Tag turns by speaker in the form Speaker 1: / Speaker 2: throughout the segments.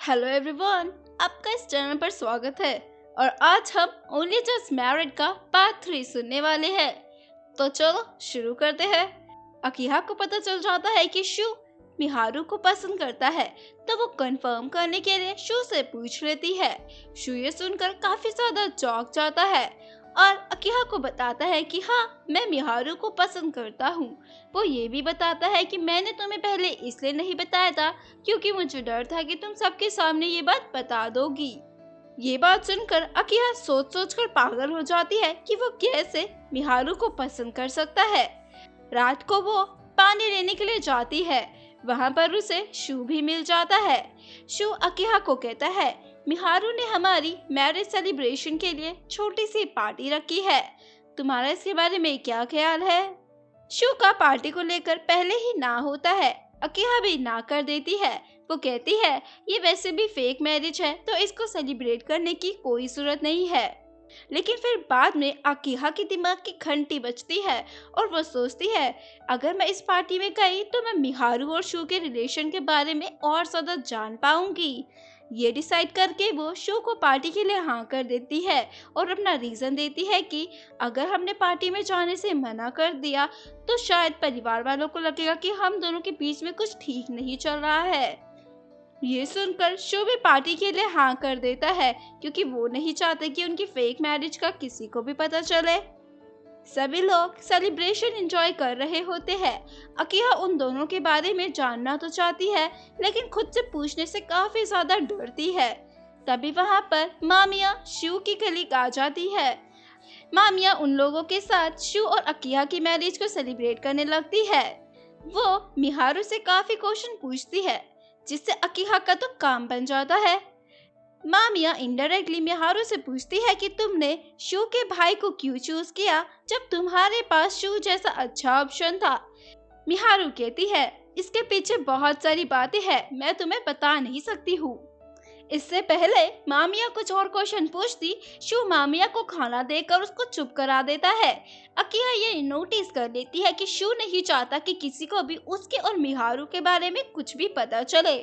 Speaker 1: Hello everyone, आपका इस channel पर स्वागत है। और आज हम ओनली जस्ट मैरिड का पार्ट 3 सुनने वाले हैं। तो चलो शुरू करते हैं। अकीहा को पता चल जाता है कि शू मिहारू को पसंद करता है, तो वो कंफर्म करने के लिए शू से पूछ लेती है। शू ये सुनकर काफी ज्यादा चौंक जाता है और अकीहा को बताता है कि हाँ, मैं मिहारू को पसंद करता हूँ। वो ये भी बताता है कि मैंने तुम्हें पहले इसलिए नहीं बताया था क्योंकि मुझे डर था कि तुम सबके सामने ये बात बता दोगी। ये बात सुनकर अकीहा सोच सोच कर पागल हो जाती है कि वो कैसे मिहारू को पसंद कर सकता है। रात को वो पानी लेने के लिए जाती है। वहाँ पर उसे शू भी मिल जाता है। शू अकीहा को कहता है, मिहारू ने हमारी मैरिज सेलिब्रेशन के लिए छोटी सी पार्टी रखी है, तुम्हारा इसके बारे में क्या ख्याल है? शू का पार्टी को लेकर पहले ही ना होता है। अकीहा भी ना कर देती है। वो कहती है, ये वैसे भी फेक मैरिज है, तो इसको सेलिब्रेट करने की कोई जरूरत नहीं है। लेकिन फिर बाद में अकीहा के दिमाग की घंटी बजती है और वो सोचती है, अगर मैं इस पार्टी में गई तो मैं मिहारू और शू के रिलेशन के बारे में और ज्यादा जान पाऊंगी। ये डिसाइड करके वो शू को पार्टी के लिए हाँ कर देती है और अपना रीजन देती है कि अगर हमने पार्टी में जाने से मना कर दिया तो शायद परिवार वालों को लगेगा कि हम दोनों के बीच में कुछ ठीक नहीं चल रहा है। ये सुनकर शो भी पार्टी के लिए हाँ कर देता है क्योंकि वो नहीं चाहते कि उनकी फेक मैरिज का किसी को भी पता चले। सभी लोग सेलिब्रेशन एंजॉय कर रहे होते हैं। अकीहा उन दोनों के बारे में जानना तो चाहती है, लेकिन खुद से पूछने से काफी ज्यादा डरती है। तभी वहाँ पर मामिया शू की कलीग आ जाती है। मामिया उन लोगों के साथ शू और अकीहा की मैरिज को सेलिब्रेट करने लगती है। वो मिहारू से काफी क्वेश्चन पूछती है, जिससे अकीहा का तो काम बन जाता है। मामिया इनडायरेक्टली मिहारू से पूछती है कि तुमने शू के भाई को क्यों चूज किया जब तुम्हारे पास शू जैसा अच्छा ऑप्शन था। मिहारू कहती है, इसके पीछे बहुत सारी बातें हैं, मैं तुम्हें बता नहीं सकती हूँ। इससे पहले मामिया कुछ और क्वेश्चन पूछती, शू मामिया को खाना देकर उसको चुप करा देता है। अकीहा ये नोटिस कर लेती है कि शू नहीं चाहता कि किसी को भी उसके और मिहारू के बारे में कुछ भी पता चले।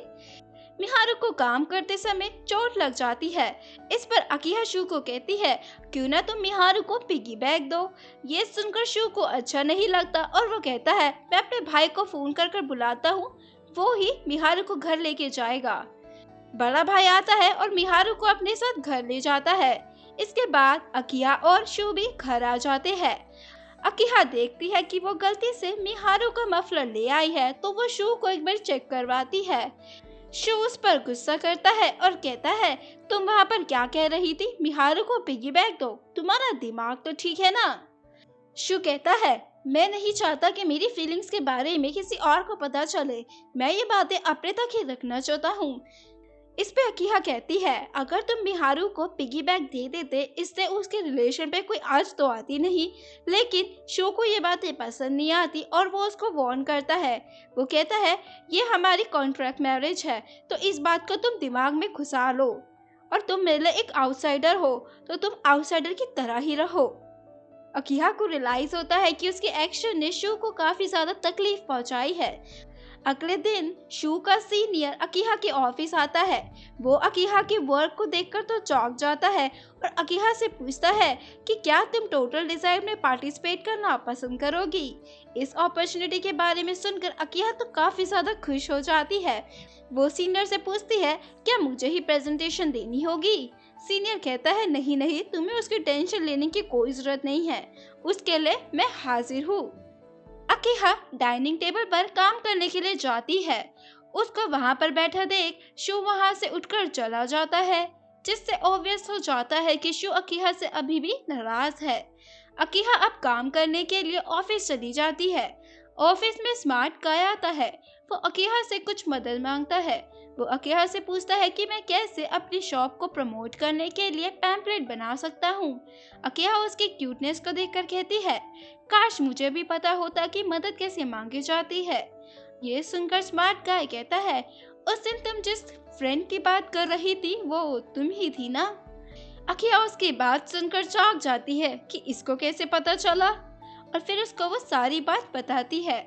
Speaker 1: मिहारू को काम करते समय चोट लग जाती है। इस पर अकीहा शू को कहती है, क्यों ना तुम मिहारू को पिगी बैग दो। ये सुनकर शू को अच्छा नहीं लगता और वो कहता है, मैं अपने भाई को फोन कर बुलाता हूँ, वो ही मिहारू को घर लेके जाएगा। बड़ा भाई आता है और मिहारू को अपने साथ घर ले जाता है। इसके बाद अकीहा और शू भी घर आ जाते हैं। अकीहा देखती है कि वो गलती से मिहारू का मफलर ले आई है, तो वो शू को एक बार चेक करवाती है। शू उस पर गुस्सा करता है और कहता है, तुम वहाँ पर क्या कह रही थी, मिहारू को पिगी बैग दो, तुम्हारा दिमाग तो ठीक है ना? शू कहता है, मैं नहीं चाहता कि मेरी फीलिंग्स के बारे में किसी और को पता चले, मैं ये बातें अपने तक ही रखना चाहता हूँ। इस पे अकीहा कहती है, अगर तुम मिहारू को पिगी बैग दे देते, इससे उसके रिलेशन पे कोई आज तो आती नहीं। लेकिन शो को ये बातें पसंद नहीं आती और वो उसको वार्न करता है। वो कहता है, ये हमारी कॉन्ट्रैक्ट मैरिज है, तो इस बात को तुम दिमाग में घुसा लो, और तुम मेरे लिए एक आउटसाइडर हो, तो तुम आउटसाइडर की तरह ही रहो। अकीहा को रियलाइज होता है कि उसके एक्शन ने शू को काफी ज्यादा तकलीफ पहुंचाई है। अगले दिन शू का सीनियर अकीहा के ऑफिस आता है। वो अकीहा के वर्क को देखकर तो चौंक जाता है और अकीहा से पूछता है कि क्या तुम टोटल डिजाइन में पार्टिसिपेट करना पसंद करोगी। इस अपॉर्चुनिटी के बारे में सुनकर अकीहा तो काफी ज्यादा खुश हो जाती है। वो सीनियर से पूछती है, क्या मुझे ही प्रेजेंटेशन देनी होगी? सीनियर कहता है, नहीं नहीं, तुम्हें उसकी टेंशन लेने की कोई जरूरत नहीं है, उसके लिए मैं हाजिर हूँ। अकीहा डाइनिंग टेबल पर काम करने के लिए जाती है। उसको वहाँ पर बैठा देख शू वहाँ से उठकर चला जाता है, जिससे ऑब्वियस हो जाता है कि शू अकीहा से अभी भी नाराज है। अकीहा अब काम करने के लिए ऑफिस चली जाती है। ऑफिस में स्मार्ट गाय आता है। वो अकीहा से कुछ मदद मांगता है। वो अकीहा से पूछता है कि मैं कैसे अपनी शॉप को प्रमोट करने के लिए पैम्पलेट बना सकता हूँ। अकीहा उसकी क्यूटनेस को देखकर कहती है, काश मुझे भी पता होता कि मदद कैसे मांगी जाती है। ये सुनकर स्मार्ट गाय कहता है, उस दिन तुम जिस फ्रेंड की बात कर रही थी वो तुम ही थी ना? अकीहा उसकी बात सुनकर चौंक जाती है कि इसको कैसे पता चला, और फिर उसको वो सारी बात बताती है।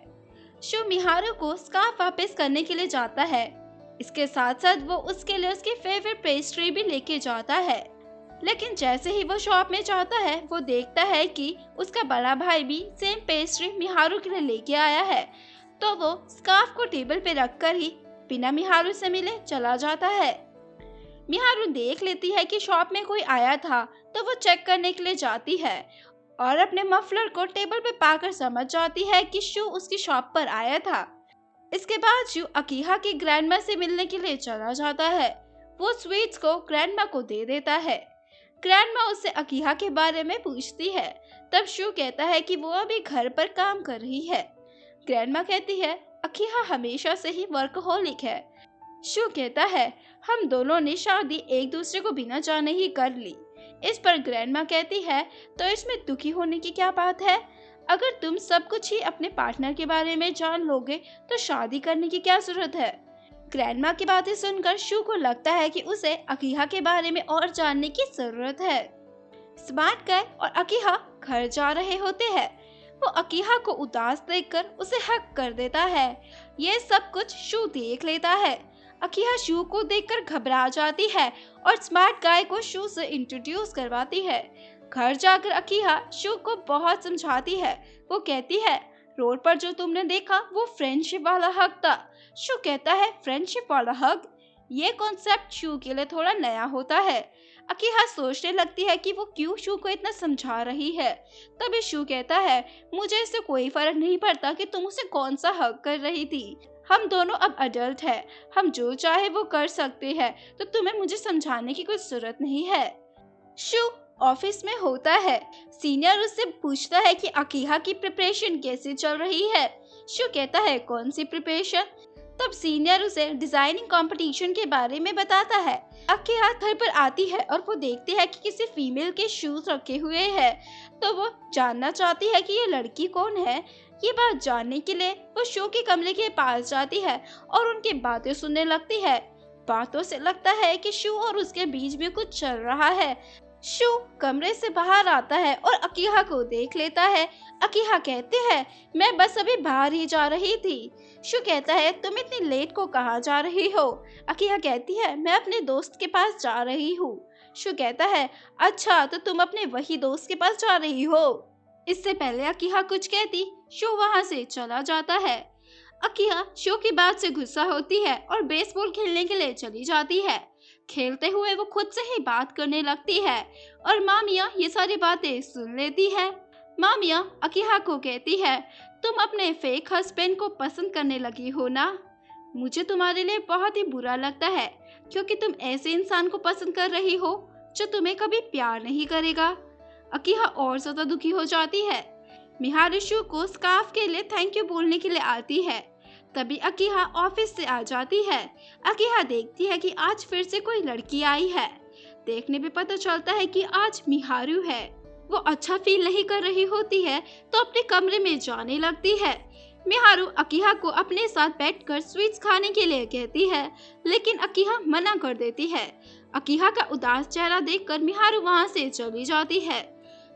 Speaker 1: शू मिहारू को स्कार्फ वापस करने के लिए जाता है। इसके साथ साथ वो उसके लिए उसकी फेवरेट पेस्ट्री भी लेके जाता है। लेकिन जैसे ही वो शॉप में जाता है, वो देखता है कि उसका बड़ा भाई भी सेम पेस्ट्री मिहारू के लिए लेके आया है। तो वो स्कार्फ को टेबल पे रखकर ही बिना मिहारू से मिले चला जाता है। मिहारू देख लेती है कि शॉप में कोई आया था, तो वो चेक करने के लिए जाती है और अपने मफलर को टेबल पे पाकर समझ जाती है कि शू उसकी शॉप पर आया था। इसके बाद शू अकीहा की ग्रैंडमा से मिलने के लिए चला जाता है। वो स्वीट्स को ग्रैंडमा को दे देता है। ग्रैंडमा उससे अकीहा के बारे में पूछती है। तब शू कहता है कि वो अभी घर पर काम कर रही है। ग्रैंडमा कहती है अकीहा हमेशा से ही वर्कहोलिक है। शू कहता है हम दोनों ने शादी एक दूसरे को बिना जाने ही कर ली। इस पर ग्रैंडमा कहती है तो इसमें दुखी होने की क्या बात है? अगर तुम सब कुछ ही अपने पार्टनर के बारे में जान लोगे तो शादी करने की क्या जरूरत है? ग्रैंडमा की बातें सुनकर शू को लगता है कि उसे अकीहा के बारे में और जानने की जरूरत है। स्मार्ट गाय और अकीहा घर जा रहे होते हैं। वो अकीहा को उदास देखकर उसे हक कर देता है। ये सब कुछ शू देख लेता है। अकीहा शू को देखकर घबरा जाती है और स्मार्ट गाय को शू से इंट्रोड्यूस करवाती है। घर जाकर अकीहा शू को बहुत समझाती है। वो कहती है रोड पर जो तुमने देखा वो फ्रेंडशिप वाला हग था। शू कहता है फ्रेंडशिप वाला हग? ये कॉन्सेप्ट शू के लिए थोड़ा नया होता है। अकीहा सोचने लगती है कि वो क्यों शू को इतना समझा रही है। तभी शू कहता है मुझे इससे कोई फर्क नहीं पड़ता कि तुम उसे कौन सा हग कर रही थी। हम दोनों अब अडल्ट हैं, हम जो चाहे वो कर सकते हैं, तो तुम्हें मुझे समझाने की कोई जरूरत नहीं है। शू ऑफिस में होता है। सीनियर उससे पूछता है कि अकीहा की प्रिपरेशन कैसे चल रही है। शू कहता है कौन सी प्रिपरेशन? तब सीनियर उसे डिजाइनिंग कंपटीशन के बारे में बताता है। अकीहा घर पर आती है और वो देखती है कि किसी फीमेल के शूज रखे हुए हैं। तो वो जानना चाहती है कि ये लड़की कौन है। ये बात जानने के लिए वो शू के कमरे के पास जाती है और उनकी बातें सुनने लगती है। बातों से लगता है कि शू और उसके बीच में कुछ चल रहा है। शू कमरे से बाहर आता है और अकीहा को देख लेता है। अकीहा कहते हैं मैं बस अभी बाहर ही जा रही थी। शू कहता है तुम इतनी लेट को कहाँ जा रही हो? अकीहा कहती है मैं अपने दोस्त के पास जा रही हूँ। शू कहता है अच्छा तो तुम अपने वही दोस्त के पास जा रही हो? इससे पहले अकीहा कुछ कहती शू वहाँ से चला जाता है। अकीहा शू की बात से गुस्सा होती है और बेसबॉल खेलने के लिए चली जाती है। खेलते हुए वो खुद से ही बात करने लगती है और मामिया ये सारी बातें सुन लेती है। मामिया अकीहा को कहती है तुम अपने फेक हस्बैंड को पसंद करने लगी हो ना? मुझे तुम्हारे लिए बहुत ही बुरा लगता है क्योंकि तुम ऐसे इंसान को पसंद कर रही हो जो तुम्हें कभी प्यार नहीं करेगा। अकीहा और ज्यादा दुखी हो जाती है। मिहारू शू को स्कार्फ के लिए थैंक यू बोलने के लिए आती है। तभी अकीहा ऑफिस से आ जाती है। अकीहा देखती है कि आज फिर से कोई लड़की आई है। देखने पे पता चलता है कि आज मिहारू है। वो अच्छा फील नहीं कर रही होती है तो अपने कमरे में जाने लगती है। मिहारू अकीहा को अपने साथ बैठकर स्वीट्स खाने के लिए कहती है, लेकिन अकीहा मना कर देती है। अकीहा का उदास चेहरा देखकर मिहारू वहाँ से चली जाती है।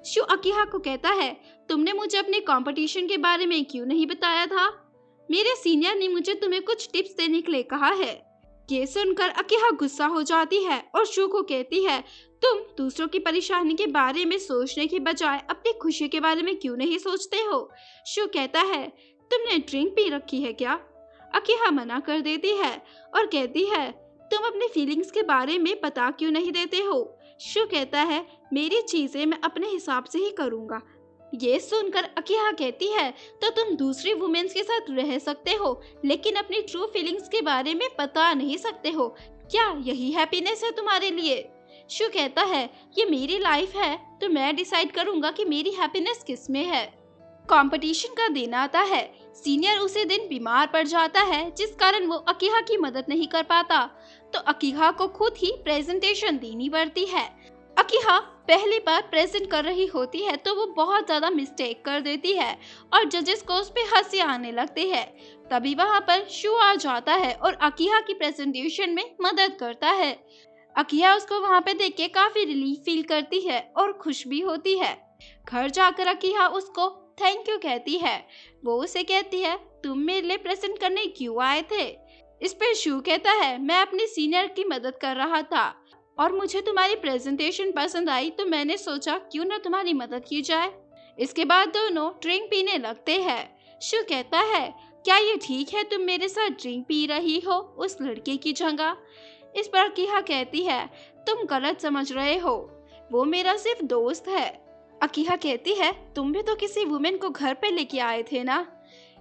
Speaker 1: शू अकीहा को कहता है तुमने मुझे अपने कंपटीशन के बारे में क्यों नहीं बताया था? मेरे सीनियर ने मुझे तुम्हें कुछ टिप्स देने के लिए कहा है। ये सुनकर अकीहा गुस्सा हो जाती है और शू को कहती है तुम दूसरों की परेशानी के बारे में सोचने के बजाय अपनी खुशी के बारे में क्यों नहीं सोचते हो? शू कहता है तुमने ड्रिंक पी रखी है क्या? अकीहा मना कर देती है और कहती है तुम अपनी फीलिंग्स के बारे में बता क्यों नहीं देते हो? शू कहता है मेरी चीजें मैं अपने हिसाब से ही करूँगा। ये सुनकर अकीहा कहती है तो तुम दूसरी वुमेन्स के साथ रह सकते हो लेकिन अपनी ट्रू फीलिंग्स के बारे में बता नहीं सकते हो। क्या यही हैप्पीनेस है तुम्हारे लिए? शू कहता है ये मेरी लाइफ है तो मैं डिसाइड करूंगा कि मेरी हैप्पीनेस किस में है। कंपटीशन का दिन आता है। सीनियर उसी दिन बीमार पड़ जाता है जिस कारण वो अकीहा की मदद नहीं कर पाता। तो अकीहा को खुद ही प्रेजेंटेशन देनी पड़ती है। अकीहा पहली बार प्रेजेंट कर रही होती है तो वो बहुत ज्यादा मिस्टेक कर देती है और जजेस को उस पे हंसी आने लगती है। तभी वहाँ पर शू आ जाता है और अकीहा की प्रेजेंटेशन में मदद करता है। अकीहा उसको वहाँ पे देख के काफी रिलीफ फील करती है और खुश भी होती है। घर जाकर अकीहा उसको थैंक यू कहती है। वो उसे कहती है तुम मेरे लिए प्रेजेंट करने क्यों आए थे? इस पर शू कहता है, मैं अपनी सीनियर की मदद कर रहा था और मुझे तुम्हारी प्रेजेंटेशन पसंद आई तो मैंने सोचा क्यों ना तुम्हारी मदद की जाए। इसके बाद दोनों ड्रिंक पीने लगते हैं। शू कहता है, क्या ये ठीक है तुम मेरे साथ ड्रिंक पी रही हो उस लड़के की जगह? इस पर अकीहा कहती है, तुम गलत समझ रहे हो, वो मेरा सिर्फ दोस्त है। अकीहा कहती है, तुम भी तो किसी वुमेन को घर पे लेके आए थे ना।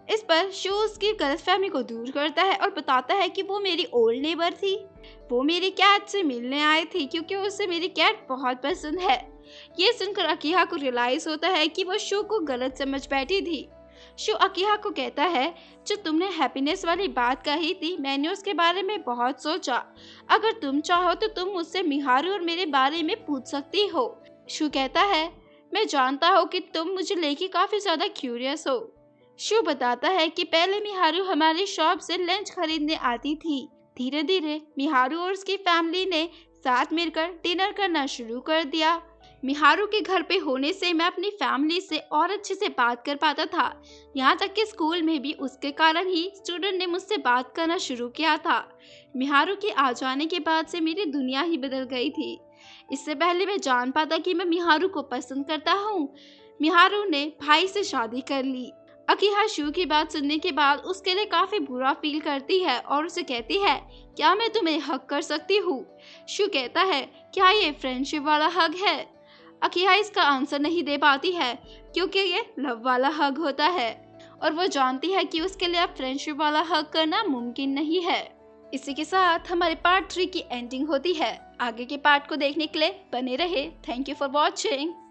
Speaker 1: इस पर शू उसकी गलतफहमी को दूर करता है और बताता है कि वो मेरी ओल्ड नेबर थी। वो मेरी कैट से मिलने आए थे क्योंकि उसे मेरी कैट बहुत पसंद है। ये सुनकर अकीहा को रियलाइज होता है कि वो शू को गलत समझ बैठी थी। शू अकीहा को कहता है, जो तुमने हैप्पीनेस वाली बात कही थी मैंने उसके बारे में बहुत सोचा। अगर तुम चाहो तो तुम मुझसे मिहारू और मेरे बारे में पूछ सकती हो। शू कहता है, मैं जानता हूँ कि तुम मुझे लेके काफी ज्यादा क्यूरियस हो। शू बताता है कि पहले मिहारू हमारी शॉप से लंच खरीदने आती थी। धीरे धीरे मिहारू और उसकी फैमिली ने साथ मिलकर डिनर करना शुरू कर दिया। मिहारू के घर पे होने से मैं अपनी फैमिली से और अच्छे से बात कर पाता था। यहाँ तक कि स्कूल में भी उसके कारण ही स्टूडेंट ने मुझसे बात करना शुरू किया था। मिहारू के आ जाने के बाद से मेरी दुनिया ही बदल गई थी। इससे पहले मैं जान पाता कि मैं मिहारू को पसंद करता हूँ, मिहारू ने भाई से शादी कर ली। अकीहा शू की बात सुनने के बाद उसके लिए काफी बुरा फील करती है और उसे कहती है, क्या मैं तुम्हें हग कर सकती हूँ? शू कहता है, क्या ये फ्रेंडशिप वाला हग है? अकीहा इसका आंसर नहीं दे पाती है क्योंकि ये लव वाला हग होता है और वो जानती है कि उसके लिए अब फ्रेंडशिप वाला हग करना मुमकिन नहीं है। इसी के साथ हमारे पार्ट 3 की एंडिंग होती है। आगे के पार्ट को देखने के लिए बने रहे। Thank you for watching.